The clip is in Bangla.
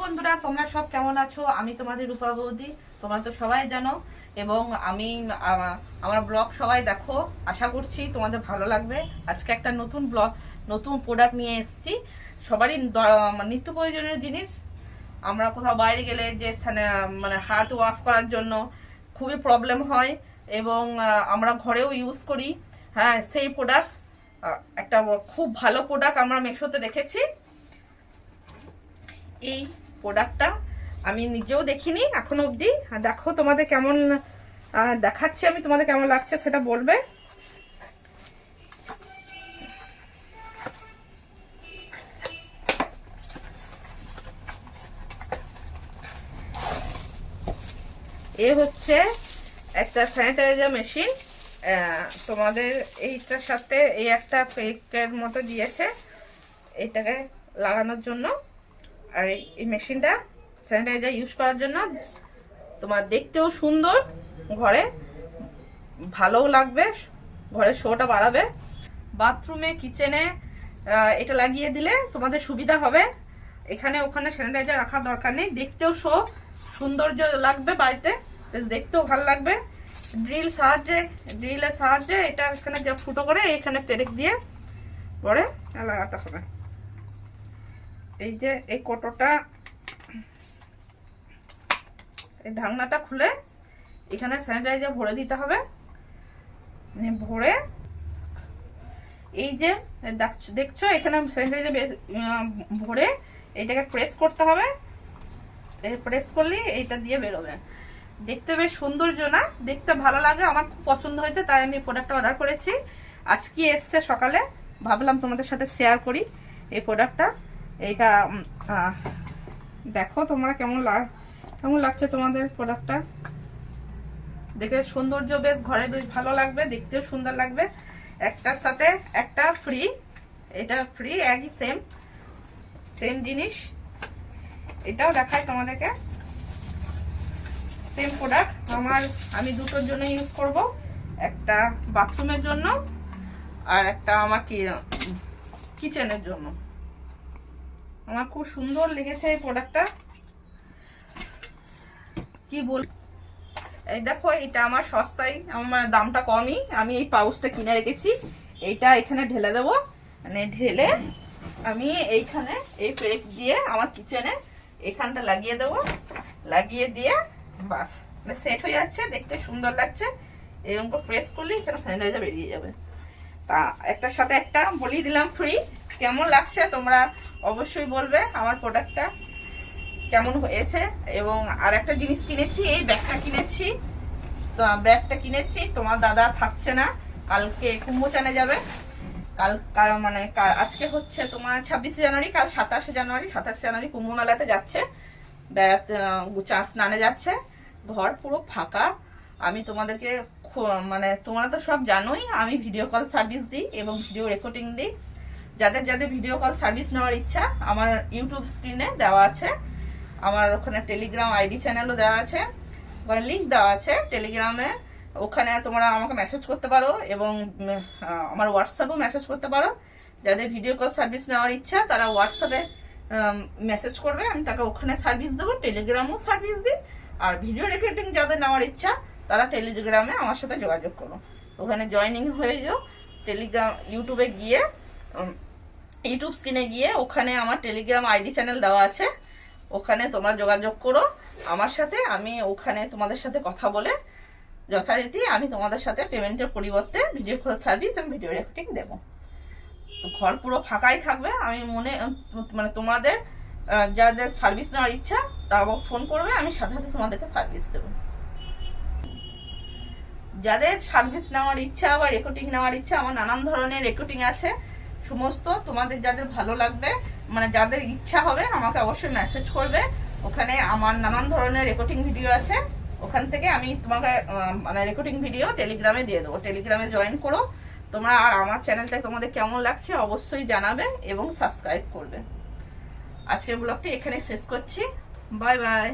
বন্ধুরা, তোমরা সব কেমন আছো? আমি তোমাদের রূপা বৌদি। তোমরা তো সবাই জানো এবং আমি আমার ব্লগ সবাই দেখো। আশা করছি তোমাদের ভালো লাগবে। আজকে একটা নতুন প্রোডাক্ট নিয়ে এসেছি। সবারই নিত্য প্রয়োজনীয় জিনিস। আমরা কোথাও বাইরে গেলে যে মানে হাত ওয়াশ করার জন্য খুবই প্রবলেম হয় এবং আমরা ঘরেও ইউজ করি। হ্যাঁ, সেই প্রোডাক্ট একটা খুব ভালো প্রোডাক্ট আমরা মেশোতে দেখেছি। এই প্রোডাক্টটা আমি নিজেও দেখিনি এখনো অবধি। দেখো তোমাদের কেমন দেখাচ্ছি, আমি তোমাদের কেমন লাগছে সেটা বলবে। এ হচ্ছে একটা স্যানিটাইজার মেশিন। তোমাদের এইটার সাথে এই একটা পেকের মতো দিয়েছে এইটাকে লাগানোর জন্য। আর এই মেশিনটা স্যানিটাইজার ইউজ করার জন্য। তোমার দেখতেও সুন্দর, ঘরে ভালোও লাগবে, ঘরের শোটা বাড়াবে। বাথরুমে, কিচেনে এটা লাগিয়ে দিলে তোমাদের সুবিধা হবে। এখানে ওখানে স্যানিটাইজার রাখার দরকার নেই। দেখতেও সৌন্দর্য লাগবে, বাড়িতে দেখতেও ভালো লাগবে। ড্রিলের সাহায্যে এটা এখানে যে ফুটো করে এখানে পেরেক দিয়ে পরে লাগাতে হবে। এই যে এই কোটোটা, এই ঢাকনাটা খুলে এখানে স্যানিটাইজার ভরে দিতে হবে। ভরে এই যে দেখছো এখানে স্যানিটাইজার ভরে এইটাকে প্রেস করতে হবে। প্রেস করলে এইটা দিয়ে বেরোবে। দেখতে বেশ সৌন্দর্য না? দেখতে ভালো লাগে, আমার খুব পছন্দ হয়েছে, তাই আমি প্রোডাক্টটা অর্ডার করেছি। আজকে এসছে সকালে, ভাবলাম তোমাদের সাথে শেয়ার করি এই প্রোডাক্টটা। এইটা দেখো তোমরা কেমন লাগছে তোমাদের প্রোডাক্টটা দেখে। সৌন্দর্য বেশ, ঘরে বেশ ভালো লাগবে, দেখতেও সুন্দর লাগবে। একটার সাথে একটা ফ্রি, এটা ফ্রি, একই সেম জিনিস। এটাও দেখাই তোমাদেরকে, সেম প্রোডাক্ট। আমি দুটোর জন্য ইউজ করব, একটা বাথরুমের জন্য আর একটা আমার কিচেনের জন্য। আমার খুব সুন্দর লেগেছে এই প্রোডাক্টটা। কি বল, এই দেখো এটা আমার সস্তায়, আমার দামটা কমই। আমি এই পাউচটা কিনে রেখেছি। এইটা এখানে ঢেলে দেবো, মানে ঢেলে আমি এইখানে এই পেরেক দিয়ে আমার কিচেনে এখানটা লাগিয়ে দেবো। লাগিয়ে দিয়ে বাস সেট হয়ে যাচ্ছে, দেখতে সুন্দর লাগছে। এরকম করে প্রেস করলে এখানে স্যানিটাইজার বেরিয়ে যাবে। তা একটার সাথে একটা বলিয়ে দিলাম ফ্রি। কেমন লাগছে তোমরা অবশ্যই বলবে আমার প্রোডাক্টটা কেমন হয়েছে। এবং আর একটা জিনিস কিনেছি, এই ব্যাগটা কিনেছি। তো ব্যাগটা কিনেছি, তোমার দাদা থাকছে না, কালকে কুম্ভচানে যাবে। আজকে হচ্ছে তোমার 26 জানুয়ারি, কাল 27 জানুয়ারি কুম্ভ মেলাতে যাচ্ছে, স্নানে যাচ্ছে। ঘর পুরো ফাঁকা। আমি তোমাদেরকে তোমরা তো সব জানোই আমি ভিডিও কল সার্ভিস দিই এবং ভিডিও রেকর্ডিং দিই। যাদের ভিডিও কল সার্ভিস নেওয়ার ইচ্ছা আমার ইউটিউব স্ক্রিনে দেওয়া আছে। আমার ওখানে টেলিগ্রাম আইডি চ্যানেলও দেওয়া আছে, লিঙ্ক দেওয়া আছে টেলিগ্রামে। ওখানে তোমরা আমাকে মেসেজ করতে পারো এবং আমার হোয়াটসঅ্যাপেও মেসেজ করতে পারো। যাদের ভিডিও কল সার্ভিস নেওয়ার ইচ্ছা তারা হোয়াটসঅ্যাপে মেসেজ করবে, আমি তাকে ওখানে সার্ভিস দেবো। টেলিগ্রামও সার্ভিস দিই। আর ভিডিও রেকর্ডিং যাদের নেওয়ার ইচ্ছা তারা টেলিগ্রামে আমার সাথে যোগাযোগ করো, ওখানে জয়েনিং হয়ে যাও। টেলিগ্রাম ইউটিউবে গিয়ে, ইউটিউব স্ক্রিনে গিয়ে ওখানে আমার টেলিগ্রাম আইডি চ্যানেল দেওয়া আছে, ওখানে তোমরা যোগাযোগ করো আমার সাথে। আমি ওখানে তোমাদের সাথে কথা বলে যথারীতি আমি তোমাদের সাথে পেমেন্টের পরিবর্তে ভিডিও কল সার্ভিস এবং ভিডিও রেকর্ডিং দেবো। তো ঘর পুরো ফাঁকাই থাকবে। আমি তোমাদের যাদের সার্ভিস নেওয়ার ইচ্ছা তা ফোন করবে, আমি সাথে সাথে তোমাদেরকে সার্ভিস দেবো। যাদের সার্ভিস নেওয়ার ইচ্ছা বা রেকর্ডিং নেওয়ার ইচ্ছা, আমার নানান ধরনের রেকর্ডিং আছে সমস্ত। তোমাদের যাদের ভালো লাগবে, যাদের ইচ্ছা হবে আমাকে অবশ্যই মেসেজ করবে। ওখানে আমার নানান ধরনের রেকর্ডিং ভিডিও আছে, ওখান থেকে আমি তোমাকে রেকর্ডিং ভিডিও টেলিগ্রামে দিয়ে দেবো। টেলিগ্রামে জয়েন করো তোমরা। আর আমার চ্যানেলটা তোমাদের কেমন লাগছে অবশ্যই জানাবে এবং সাবস্ক্রাইব করবে। আজকের ব্লগটি এখানে শেষ করছি। Bye bye.